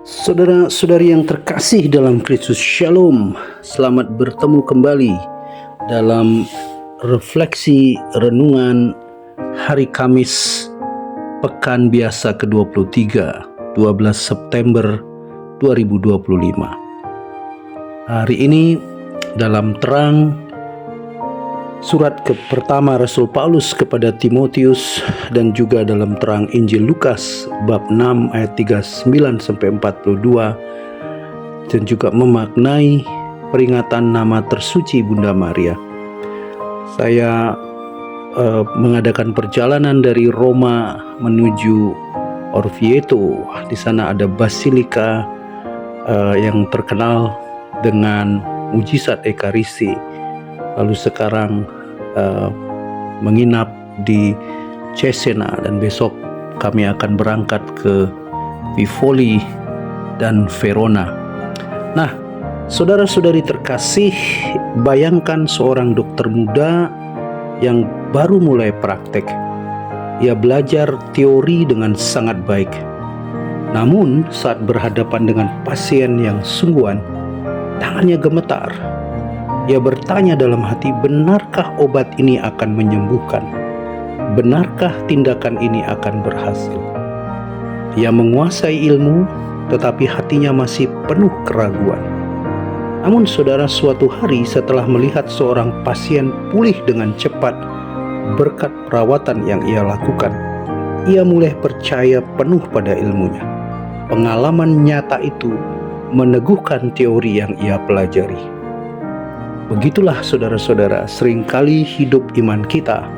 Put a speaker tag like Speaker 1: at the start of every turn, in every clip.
Speaker 1: Saudara-saudari yang terkasih dalam Kristus, Shalom. Selamat bertemu kembali dalam refleksi renungan hari Kamis Pekan Biasa ke-23, 12 September 2025. Hari ini dalam terang surat pertama Rasul Paulus kepada Timotius dan juga dalam terang Injil Lukas bab 6 ayat 39 sampai 42 dan juga memaknai peringatan nama tersuci Bunda Maria. Saya mengadakan perjalanan dari Roma menuju Orvieto. Di sana ada basilika yang terkenal dengan mujizat Ekaristi. Lalu sekarang menginap di Cesena dan besok kami akan berangkat ke Tivoli dan Verona. Nah, saudara-saudari terkasih, bayangkan seorang dokter muda yang baru mulai praktek. Ia belajar teori dengan sangat baik. Namun saat berhadapan dengan pasien yang sungguhan, tangannya gemetar. Ia bertanya dalam hati, benarkah obat ini akan menyembuhkan? Benarkah tindakan ini akan berhasil? Ia menguasai ilmu, tetapi hatinya masih penuh keraguan. Namun saudara, suatu hari setelah melihat seorang pasien pulih dengan cepat berkat perawatan yang ia lakukan, ia mulai percaya penuh pada ilmunya. Pengalaman nyata itu meneguhkan teori yang ia pelajari. Begitulah saudara-saudara, seringkali hidup iman kita.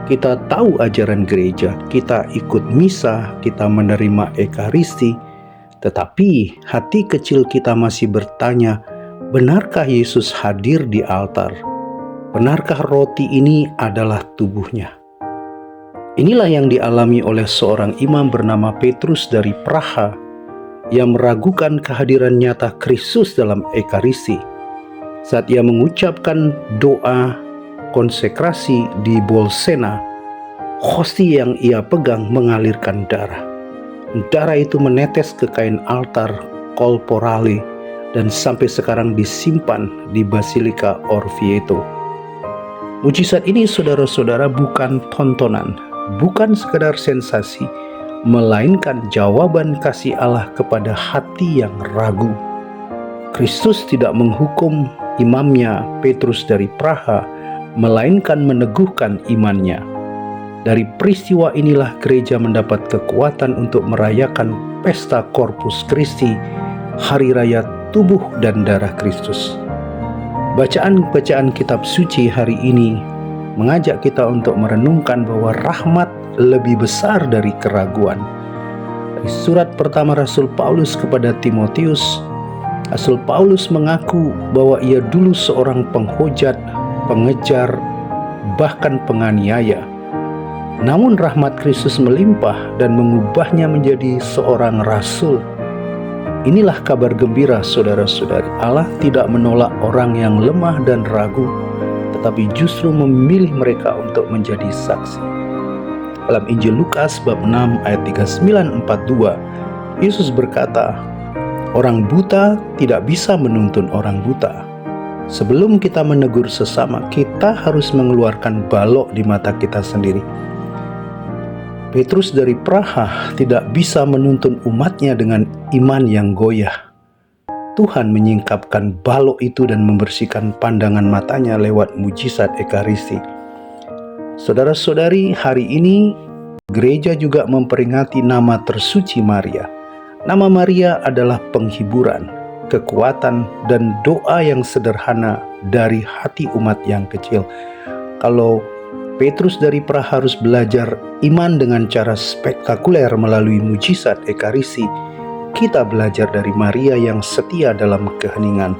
Speaker 1: Kita tahu ajaran gereja, kita ikut misa, kita menerima Ekaristi, tetapi hati kecil kita masih bertanya, benarkah Yesus hadir di altar? Benarkah roti ini adalah tubuhnya? Inilah yang dialami oleh seorang imam bernama Petrus dari Praha yang meragukan kehadiran nyata Kristus dalam Ekaristi. Saat ia mengucapkan doa konsekrasi di Bolsena, hosti yang ia pegang mengalirkan darah. Darah itu menetes ke kain altar Colporale dan sampai sekarang disimpan di Basilika Orvieto. Mujizat ini saudara-saudara bukan tontonan, bukan sekedar sensasi, melainkan jawaban kasih Allah kepada hati yang ragu. Kristus tidak menghukum imamnya Petrus dari Praha, melainkan meneguhkan imannya. Dari peristiwa inilah gereja mendapat kekuatan untuk merayakan pesta Corpus Christi, hari raya tubuh dan darah Kristus. Bacaan-bacaan kitab suci hari ini mengajak kita untuk merenungkan bahwa rahmat lebih besar dari keraguan. Dari surat pertama Rasul Paulus kepada Timotius, Rasul Paulus mengaku bahwa ia dulu seorang penghujat, pengejar, bahkan penganiaya. Namun rahmat Kristus melimpah dan mengubahnya menjadi seorang rasul. Inilah kabar gembira saudara-saudari. Allah tidak menolak orang yang lemah dan ragu, tetapi justru memilih mereka untuk menjadi saksi. Dalam Injil Lukas bab 6 ayat 39-42, Yesus berkata, orang buta tidak bisa menuntun orang buta. Sebelum kita menegur sesama, kita harus mengeluarkan balok di mata kita sendiri. Petrus dari Praha tidak bisa menuntun umatnya dengan iman yang goyah. Tuhan menyingkapkan balok itu dan membersihkan pandangan matanya lewat mujizat Ekaristi. Saudara-saudari, hari ini gereja juga memperingati nama tersuci Maria. Nama Maria adalah penghiburan, kekuatan, dan doa yang sederhana dari hati umat yang kecil. Kalau Petrus dari Praha harus belajar iman dengan cara spektakuler melalui mujizat Ekaristi, kita belajar dari Maria yang setia dalam keheningan.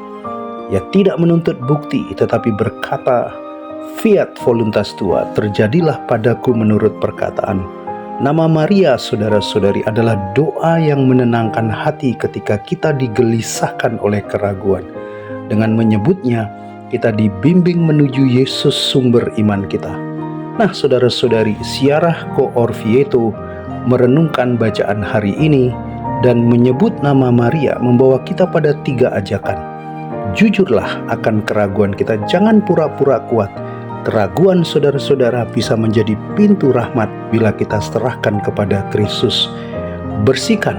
Speaker 1: Ia tidak menuntut bukti, tetapi berkata, fiat voluntas tua, terjadilah padaku menurut perkataan. Nama Maria, saudara-saudari, adalah doa yang menenangkan hati ketika kita digelisahkan oleh keraguan. Dengan menyebutnya, kita dibimbing menuju Yesus sumber iman kita. Nah, saudara-saudari, ziarah ke Orvieto merenungkan bacaan hari ini dan menyebut nama Maria membawa kita pada 3 ajakan. Jujurlah akan keraguan kita, jangan pura-pura kuat. Keraguan saudara-saudara bisa menjadi pintu rahmat bila kita serahkan kepada Kristus. Bersihkan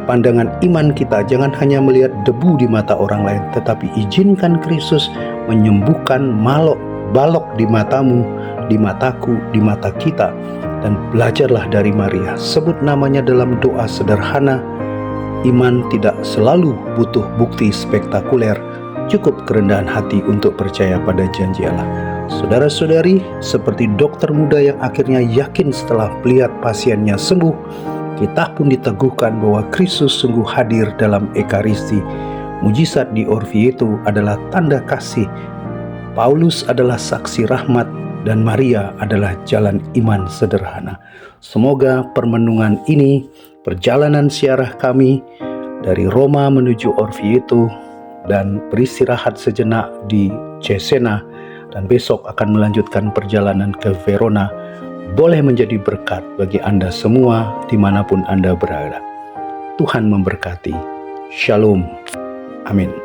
Speaker 1: pandangan iman kita, jangan hanya melihat debu di mata orang lain, tetapi izinkan Kristus menyembuhkan balok di matamu, di mataku, di mata kita. Dan belajarlah dari Maria, sebut namanya dalam doa sederhana. Iman tidak selalu butuh bukti spektakuler, cukup kerendahan hati untuk percaya pada janji Allah. Saudara-saudari, seperti dokter muda yang akhirnya yakin setelah melihat pasiennya sembuh, kita pun diteguhkan bahwa Kristus sungguh hadir dalam Ekaristi. Mujizat di Orvieto adalah tanda kasih, Paulus adalah saksi rahmat, dan Maria adalah jalan iman sederhana. Semoga permenungan ini, perjalanan ziarah kami dari Roma menuju Orvieto dan beristirahat sejenak di Cesena, dan besok akan melanjutkan perjalanan ke Verona, boleh menjadi berkat bagi Anda semua dimanapun Anda berada. Tuhan memberkati. Shalom. Amin.